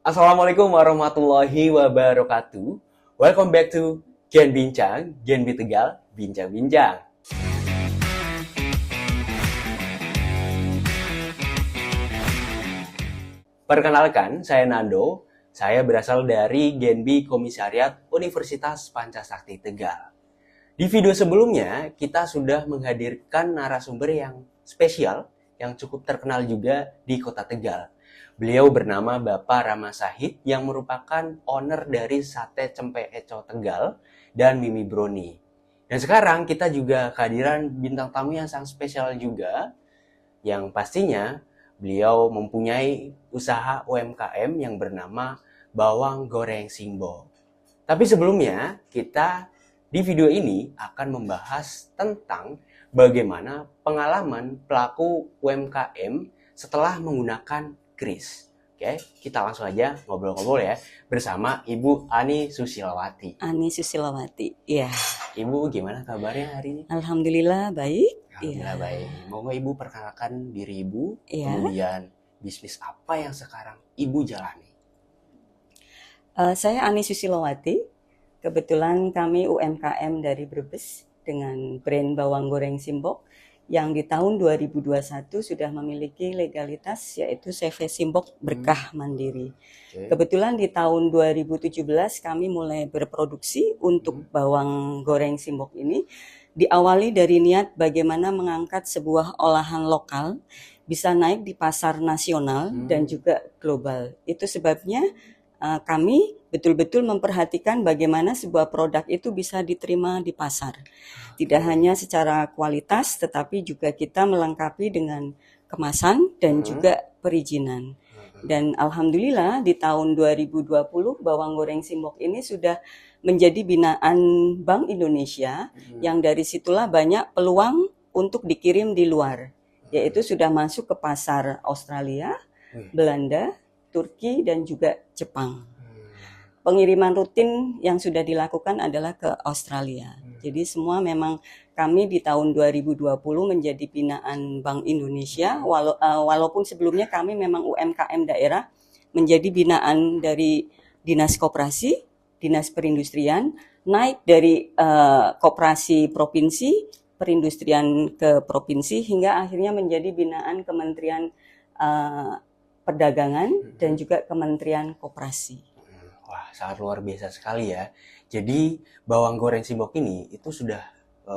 Assalamualaikum warahmatullahi wabarakatuh. Welcome back to Gen Bincang, Gen B Tegal, Bincang-Bincang. Perkenalkan, saya Nando. Saya berasal dari Gen B Komisariat Universitas Pancasakti Tegal. Di video sebelumnya, kita sudah menghadirkan narasumber yang spesial, yang cukup terkenal juga di Kota Tegal. Beliau bernama Bapak Rama Sahid yang merupakan owner dari Sate Cempe Eco Tegal dan Mimi Brownie. Dan sekarang kita juga kehadiran bintang tamu yang sangat spesial juga, yang pastinya beliau mempunyai usaha UMKM yang bernama Bawang Goreng Simbok. Tapi sebelumnya, kita di video ini akan membahas tentang bagaimana pengalaman pelaku UMKM setelah menggunakan kris. Oke, kita langsung aja ngobrol-ngobrol ya bersama Ibu Ani Susilawati. Ani Susilawati, iya. Ibu gimana kabarnya hari ini? Alhamdulillah baik. Alhamdulillah baik. Mau nggak Ibu perkenalkan diri Ibu, kemudian bisnis apa yang sekarang Ibu jalani? Saya Ani Susilawati. Kebetulan kami UMKM dari Brebes dengan brand Bawang Goreng Simbok yang di tahun 2021 sudah memiliki legalitas yaitu CV Simbok Berkah Mandiri. Kebetulan di tahun 2017 kami mulai berproduksi untuk bawang goreng Simbok ini diawali dari niat bagaimana mengangkat sebuah olahan lokal bisa naik di pasar nasional dan juga global. Itu sebabnya kami betul-betul memperhatikan bagaimana sebuah produk itu bisa diterima di pasar. Tidak hanya secara kualitas, tetapi juga kita melengkapi dengan kemasan dan juga perizinan. Dan alhamdulillah di tahun 2020 bawang goreng Simbok ini sudah menjadi binaan Bank Indonesia yang dari situlah banyak peluang untuk dikirim di luar. Yaitu sudah masuk ke pasar Australia, Belanda, Turki dan juga Jepang. Pengiriman rutin yang sudah dilakukan adalah ke Australia. Jadi semua memang kami di tahun 2020 menjadi binaan Bank Indonesia, walaupun sebelumnya kami memang UMKM daerah menjadi binaan dari Dinas Koperasi, Dinas Perindustrian, naik dari koperasi provinsi, perindustrian ke provinsi, hingga akhirnya menjadi binaan Kementerian Perdagangan dan juga Kementerian Koperasi. Wah, sangat luar biasa sekali ya. Jadi bawang goreng Simbok ini itu sudah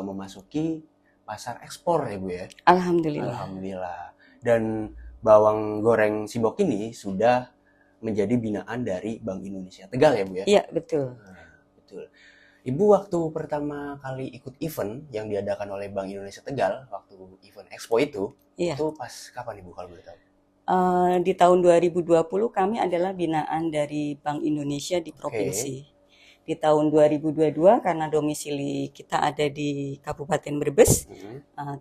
memasuki pasar ekspor ya Bu ya? Alhamdulillah. Alhamdulillah. Dan bawang goreng Simbok ini sudah menjadi binaan dari Bank Indonesia Tegal ya Bu ya? Iya, betul. Betul. Ibu waktu pertama kali ikut event yang diadakan oleh Bank Indonesia Tegal, waktu event Expo itu pas kapan Ibu kalau boleh tahu? Di tahun 2020 kami adalah binaan dari Bank Indonesia di provinsi. Di tahun 2022 karena domisili kita ada di Kabupaten Brebes,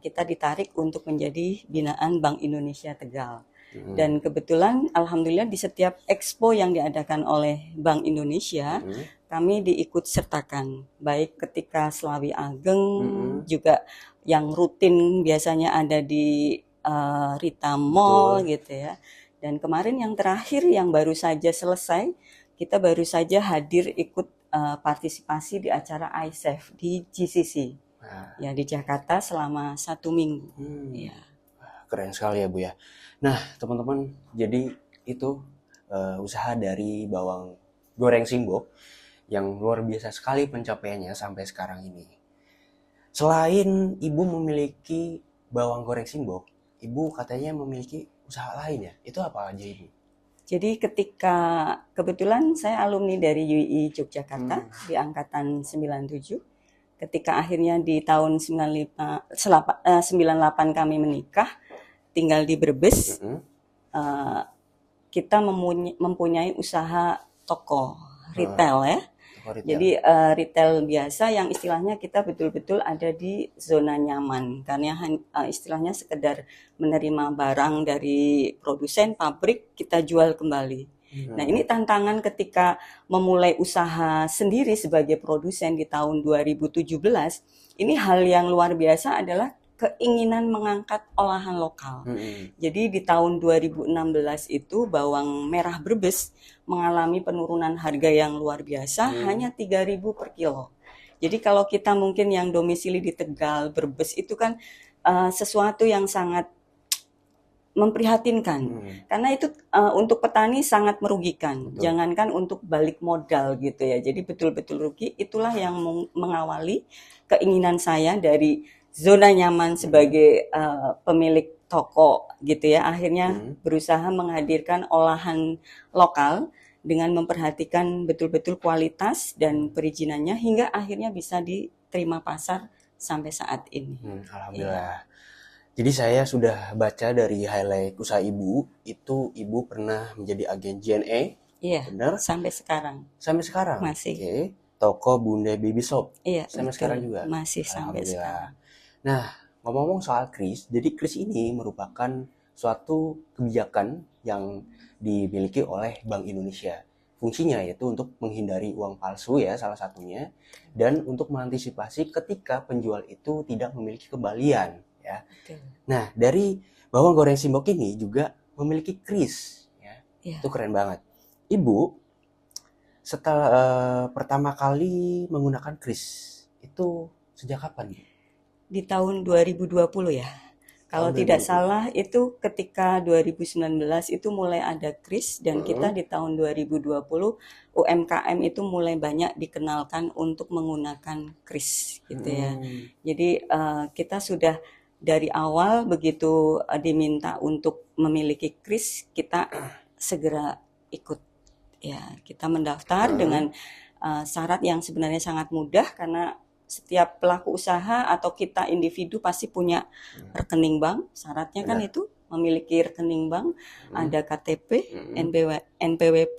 kita ditarik untuk menjadi binaan Bank Indonesia Tegal. Dan kebetulan alhamdulillah di setiap expo yang diadakan oleh Bank Indonesia, kami diikut sertakan. Baik ketika Slawi Ageng, juga yang rutin biasanya ada di Rita Mall gitu ya. Dan kemarin yang terakhir yang baru saja selesai, kita baru saja hadir ikut partisipasi di acara ISEF di GCC. Ya di Jakarta selama 1 minggu. Ya. Keren sekali ya Bu ya. Nah teman-teman, jadi itu usaha dari bawang goreng Simbok yang luar biasa sekali pencapaiannya sampai sekarang ini. Selain Ibu memiliki bawang goreng Simbok, Ibu katanya memiliki usaha lain ya? Itu apa aja Ibu? Jadi ketika kebetulan saya alumni dari UI Yogyakarta di angkatan 97. Ketika akhirnya di tahun 98 kami menikah, tinggal di Brebes, kita mempunyai usaha toko retail ya. Jadi retail biasa yang istilahnya kita betul-betul ada di zona nyaman karena istilahnya sekedar menerima barang dari produsen pabrik kita jual kembali. Nah ini tantangan ketika memulai usaha sendiri sebagai produsen di tahun 2017. Ini hal yang luar biasa adalah keinginan mengangkat olahan lokal. Jadi di tahun 2016 itu bawang merah Brebes mengalami penurunan harga yang luar biasa, hanya 3.000 per kilo. Jadi kalau kita mungkin yang domisili di Tegal, Brebes itu kan sesuatu yang sangat memprihatinkan, karena itu untuk petani sangat merugikan. Betul. Jangankan untuk balik modal gitu ya, jadi betul-betul rugi. Itulah yang mengawali keinginan saya dari zona nyaman sebagai pemilik toko gitu ya, akhirnya berusaha menghadirkan olahan lokal dengan memperhatikan betul-betul kualitas dan perizinannya hingga akhirnya bisa diterima pasar sampai saat ini. Alhamdulillah. Jadi saya sudah baca dari highlight usaha Ibu, itu Ibu pernah menjadi agen JNE. Iya, benar? Sampai sekarang. Sampai sekarang? Masih. Oke. Toko Bunda Baby Shop? Iya, sampai betul. sekarang juga? Masih sampai sekarang. Nah, ngomong-ngomong soal kris, jadi kris ini merupakan suatu kebijakan yang dimiliki oleh Bank Indonesia. Fungsinya yaitu untuk menghindari uang palsu ya salah satunya, dan untuk mengantisipasi ketika penjual itu tidak memiliki kembalian. Ya. Nah, dari bawang goreng Simbok ini juga memiliki kris, ya. Itu keren banget. Ibu, setelah pertama kali menggunakan kris, itu sejak kapan? Di tahun 2020 ya. Kalau tidak salah itu ketika 2019 itu mulai ada kris, dan kita di tahun 2020 UMKM itu mulai banyak dikenalkan untuk menggunakan kris gitu ya. Jadi kita sudah dari awal begitu diminta untuk memiliki kris, kita segera ikut ya. Kita mendaftar dengan syarat yang sebenarnya sangat mudah, karena setiap pelaku usaha atau kita individu pasti punya rekening bank. Syaratnya kan itu memiliki rekening bank, ada KTP, NPWP,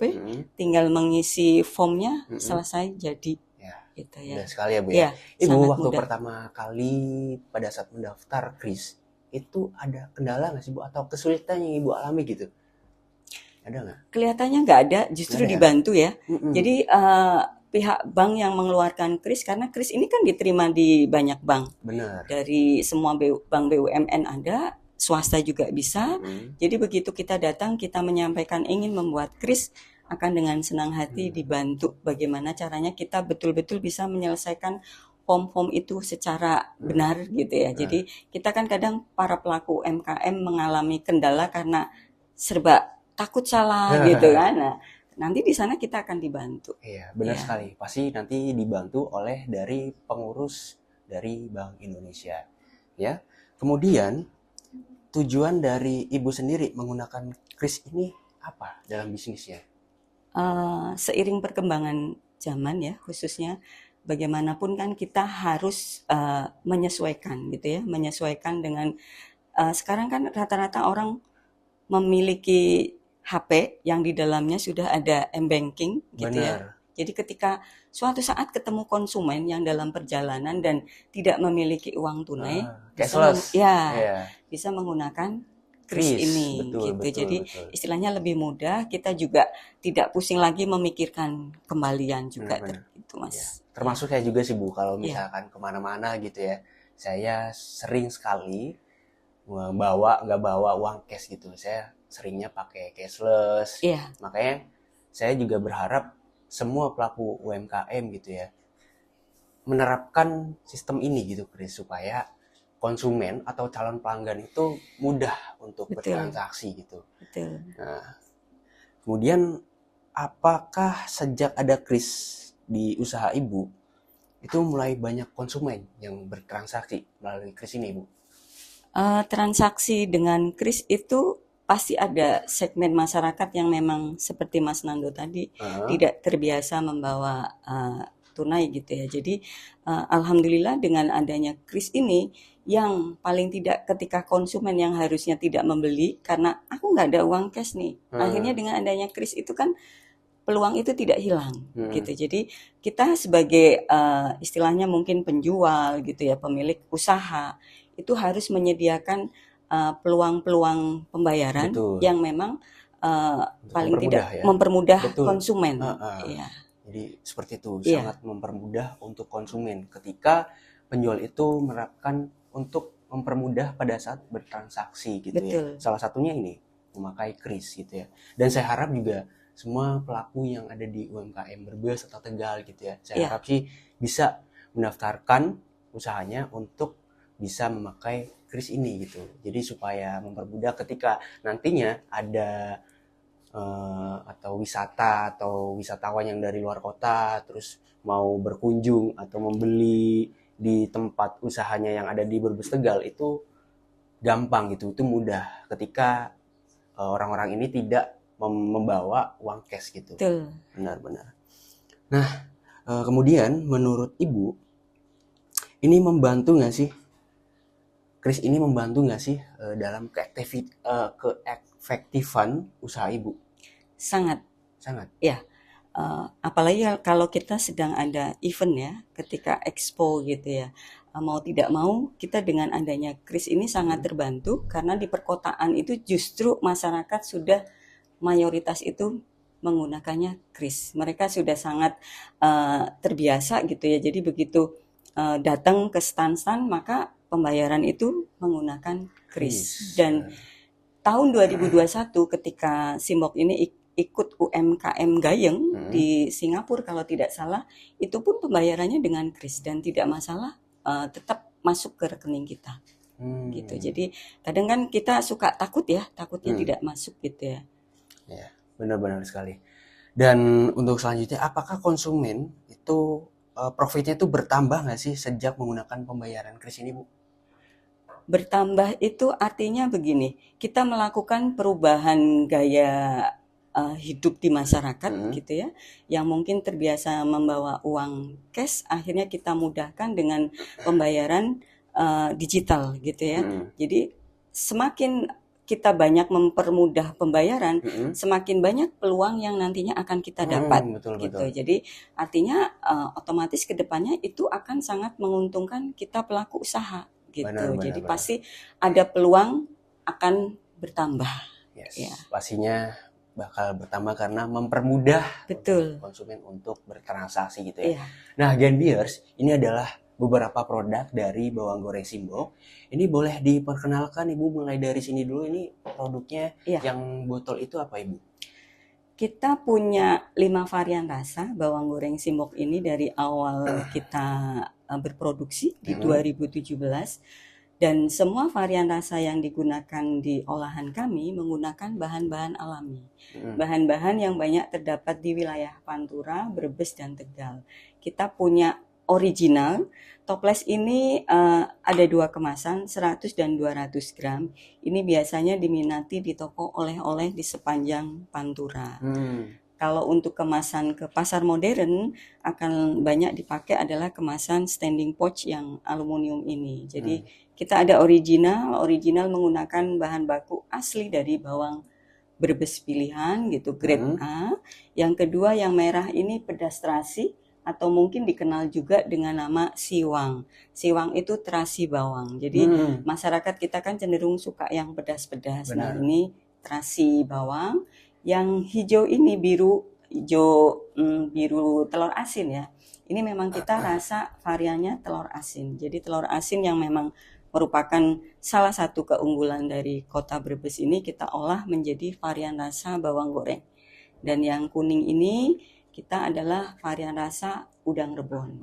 tinggal mengisi formnya, selesai jadi. Gitu ya. Mudah sekali ya Bu ya. Ibu waktu pertama kali pada saat mendaftar kris itu ada kendala nggak sih Bu, atau kesulitan yang Ibu alami gitu? Ada nggak? Kelihatannya nggak ada, justru dibantu ya. Jadi pihak bank yang mengeluarkan kris, karena kris ini kan diterima di banyak bank. Benar. Dari semua bank BUMN ada, swasta juga bisa. Jadi begitu kita datang, kita menyampaikan ingin membuat kris, akan dengan senang hati dibantu bagaimana caranya kita betul-betul bisa menyelesaikan form-form itu secara benar gitu ya. Jadi kita kan kadang para pelaku UMKM mengalami kendala karena serba takut salah gitu kan. Nah, nanti di sana kita akan dibantu. Iya, benar sekali. Pasti nanti dibantu oleh dari pengurus dari Bank Indonesia. Ya. Kemudian tujuan dari Ibu sendiri menggunakan kris ini apa dalam bisnisnya? Seiring perkembangan zaman ya, khususnya bagaimanapun kan kita harus menyesuaikan gitu ya, menyesuaikan dengan sekarang kan rata-rata orang memiliki HP yang di dalamnya sudah ada m-banking gitu. Benar. Ya. Jadi ketika suatu saat ketemu konsumen yang dalam perjalanan dan tidak memiliki uang tunai, bisa menggunakan kris ini gitu. Jadi istilahnya lebih mudah, kita juga tidak pusing lagi memikirkan kembalian juga gitu Mas. Ya. Termasuk saya juga sih Bu, kalau misalkan kemana-mana gitu ya, saya sering sekali nggak bawa uang cash gitu. Saya seringnya pakai cashless. Makanya saya juga berharap semua pelaku UMKM gitu ya menerapkan sistem ini gitu kris, supaya konsumen atau calon pelanggan itu mudah untuk bertransaksi gitu. Nah, kemudian apakah sejak ada kris di usaha Ibu itu mulai banyak konsumen yang bertransaksi melalui kris ini, Bu? Transaksi dengan kris itu pasti ada segmen masyarakat yang memang seperti Mas Nando tadi tidak terbiasa membawa tunai gitu ya. Jadi alhamdulillah dengan adanya kris ini, yang paling tidak ketika konsumen yang harusnya tidak membeli karena aku nggak ada uang cash nih, akhirnya dengan adanya kris itu kan peluang itu tidak hilang gitu. Jadi kita sebagai istilahnya mungkin penjual gitu ya, pemilik usaha itu harus menyediakan peluang-peluang pembayaran yang memang paling tidak mempermudah konsumen. Jadi seperti itu, sangat mempermudah untuk konsumen ketika penjual itu menerapkan untuk mempermudah pada saat bertransaksi gitu ya. Betul. Salah satunya ini memakai kris gitu ya. Dan saya harap juga semua pelaku yang ada di UMKM Brebes atau Tegal gitu ya, saya harap sih bisa mendaftarkan usahanya untuk bisa memakai kris ini gitu. Jadi supaya mempermudah ketika nantinya ada atau wisata atau wisatawan yang dari luar kota terus mau berkunjung atau membeli di tempat usahanya yang ada di Brebes Tegal, itu gampang gitu, itu mudah ketika orang-orang ini tidak membawa uang cash gitu. Betul. Benar-benar. Nah, kemudian menurut Ibu, ini membantu nggak sih? Kris ini membantu nggak sih dalam keefektifan usaha Ibu? Sangat. Sangat. Ya. Apalagi kalau kita sedang ada event ya, ketika expo gitu ya, mau tidak mau kita dengan adanya kris ini sangat terbantu, karena di perkotaan itu justru masyarakat sudah mayoritas itu menggunakannya kris. Mereka sudah sangat terbiasa gitu ya, jadi begitu datang ke stand-stand maka pembayaran itu menggunakan kris. Dan tahun 2021 ketika Simbok ini ikut UMKM Gayeng di Singapura kalau tidak salah, itu pun pembayarannya dengan kris dan tidak masalah, tetap masuk ke rekening kita. Gitu. Jadi kadang kan kita suka takutnya tidak masuk gitu ya. Ya, benar-benar sekali. Dan untuk selanjutnya, apakah konsumen itu profitnya itu bertambah nggak sih sejak menggunakan pembayaran kris ini, Bu? Bertambah itu artinya begini, kita melakukan perubahan gaya hidup di masyarakat gitu ya, yang mungkin terbiasa membawa uang cash, akhirnya kita mudahkan dengan pembayaran digital gitu ya. Jadi semakin kita banyak mempermudah pembayaran, semakin banyak peluang yang nantinya akan kita dapat gitu. Jadi artinya otomatis kedepannya itu akan sangat menguntungkan kita pelaku usaha gitu. Jadi pasti ada peluang akan bertambah. Yes, ya. Pastinya bakal bertambah karena mempermudah konsumen untuk bertransaksi gitu ya. Nah, Genbiers, ini adalah beberapa produk dari bawang goreng Simbok. Ini boleh diperkenalkan Ibu mulai dari sini dulu, ini produknya yang botol itu apa Ibu? Kita punya 5 varian rasa bawang goreng Simbok ini dari awal kita berproduksi di 2017. Dan semua varian rasa yang digunakan di olahan kami menggunakan bahan-bahan alami. Bahan-bahan yang banyak terdapat di wilayah Pantura, Brebes, dan Tegal. Kita punya original, toples ini ada 2 kemasan, 100 dan 200 gram. Ini biasanya diminati di toko oleh-oleh di sepanjang Pantura. Kalau untuk kemasan ke pasar modern akan banyak dipakai adalah kemasan standing pouch yang aluminium ini. Jadi kita ada original menggunakan bahan baku asli dari bawang Brebes pilihan gitu, grade A. Yang kedua yang merah ini pedas terasi atau mungkin dikenal juga dengan nama siwang. Siwang itu terasi bawang. Jadi masyarakat kita kan cenderung suka yang pedas-pedas. Nah, ini terasi bawang. Yang hijau ini biru telur asin ya. Ini memang kita rasa variannya telur asin. Jadi telur asin yang memang merupakan salah satu keunggulan dari kota Brebes ini kita olah menjadi varian rasa bawang goreng. Dan yang kuning ini kita adalah varian rasa udang rebon.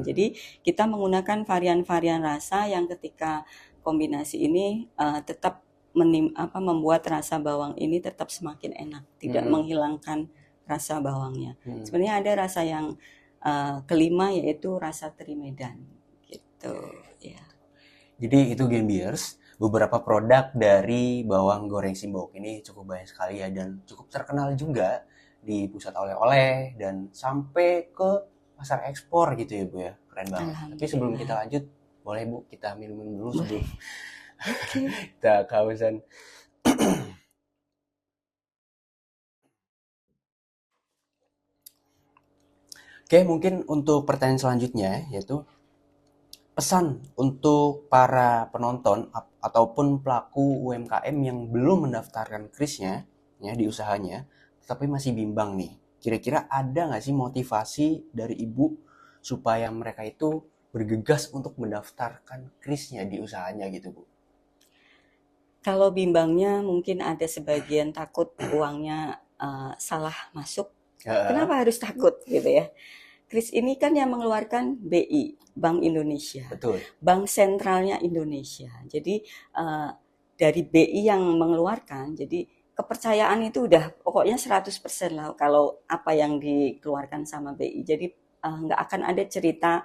Jadi kita menggunakan varian-varian rasa yang ketika kombinasi ini tetap membuat rasa bawang ini tetap semakin enak, tidak menghilangkan rasa bawangnya. Sebenarnya ada rasa yang kelima yaitu rasa teri Medan gitu ya. Jadi itu Genbiers, beberapa produk dari bawang goreng Simbok ini cukup banyak sekali ya, dan cukup terkenal juga di pusat oleh-oleh dan sampai ke pasar ekspor gitu ya Bu ya. Keren banget. Tapi sebelum kita lanjut, boleh Bu kita minum dulu sebelum kita kehausan. Oke, mungkin untuk pertanyaan selanjutnya yaitu pesan untuk para penonton ataupun pelaku UMKM yang belum mendaftarkan krisnya ya di usahanya, tapi masih bimbang nih. Kira-kira ada nggak sih motivasi dari Ibu supaya mereka itu bergegas untuk mendaftarkan krisnya di usahanya gitu Bu? Kalau bimbangnya mungkin ada sebagian takut uangnya salah masuk. Kenapa harus takut gitu ya? Kris ini kan yang mengeluarkan BI, Bank Indonesia. Betul. Bank sentralnya Indonesia. Jadi dari BI yang mengeluarkan, jadi kepercayaan itu udah pokoknya 100% lah kalau apa yang dikeluarkan sama BI. Jadi nggak akan ada cerita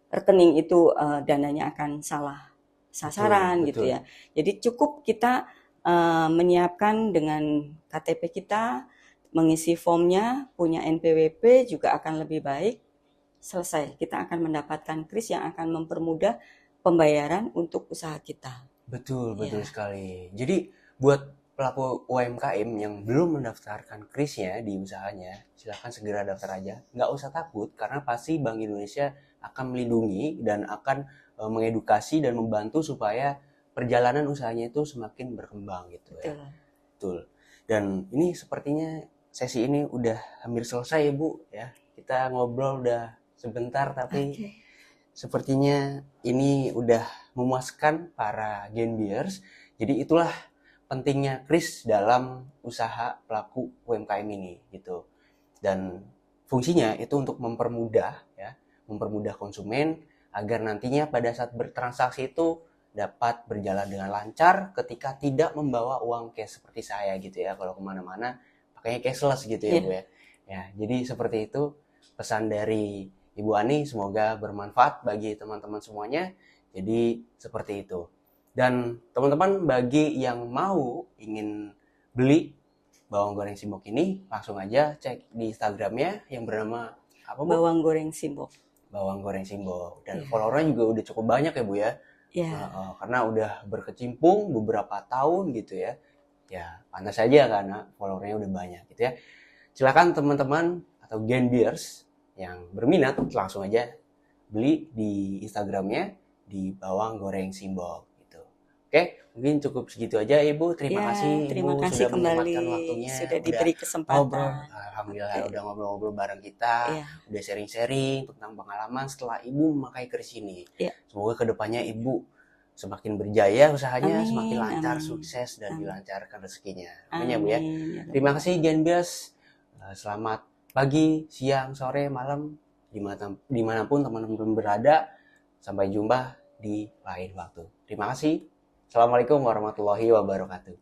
rekening itu dananya akan salah sasaran Betul, gitu betul. ya. Jadi cukup kita menyiapkan dengan KTP kita, mengisi formnya, punya NPWP juga akan lebih baik. Selesai, kita akan mendapatkan kris yang akan mempermudah pembayaran untuk usaha kita. Betul Ya. sekali. Jadi buat pelaku UMKM yang belum mendaftarkan krisnya di usahanya, silahkan segera daftar aja. Nggak usah takut, karena pasti Bank Indonesia akan melindungi dan akan mengedukasi dan membantu supaya perjalanan usahanya itu semakin berkembang gitu ya. Betul. Betul. Dan ini sepertinya sesi ini udah hampir selesai ya Bu ya. Kita ngobrol udah sebentar tapi sepertinya ini udah memuaskan para Genbiers. Jadi itulah pentingnya kris dalam usaha pelaku UMKM ini gitu. Dan fungsinya itu untuk mempermudah ya, mempermudah konsumen agar nantinya pada saat bertransaksi itu dapat berjalan dengan lancar ketika tidak membawa uang cash seperti saya gitu ya. Kalau kemana-mana pakainya cashless gitu ya Bu ya. Ya, jadi seperti itu pesan dari Ibu Ani, semoga bermanfaat bagi teman-teman semuanya. Jadi seperti itu. Dan teman-teman bagi yang mau ingin beli bawang goreng Simbok ini, langsung aja cek di Instagramnya yang bernama apa Bu? Bawang goreng Simbok. Bawang goreng Simbok. Dan followernya juga udah cukup banyak ya Bu ya. Ya. Karena udah berkecimpung beberapa tahun gitu ya. Ya pantas saja karena followernya udah banyak gitu ya. Silakan teman-teman atau Genbiers yang berminat langsung aja beli di Instagramnya di Bawang Goreng Simbok gitu. Oke, mungkin cukup segitu aja Ibu. Terima kasih terima Ibu kasih sudah kembali, menyempatkan waktunya, sudah udah diberi ngobrol. kesempatan. Alhamdulillah udah ngobrol-ngobrol bareng kita, udah sharing-sharing tentang pengalaman setelah Ibu memakai kris ini. Semoga kedepannya Ibu semakin berjaya usahanya, Amin, semakin lancar, amin. sukses dan dilancarkan rezekinya. Amin Ya Bu ya. Terima kasih Genbiers. Selamat pagi, siang, sore, malam, dimanapun teman-teman berada. Sampai jumpa di lain waktu. Terima kasih. Assalamualaikum warahmatullahi wabarakatuh.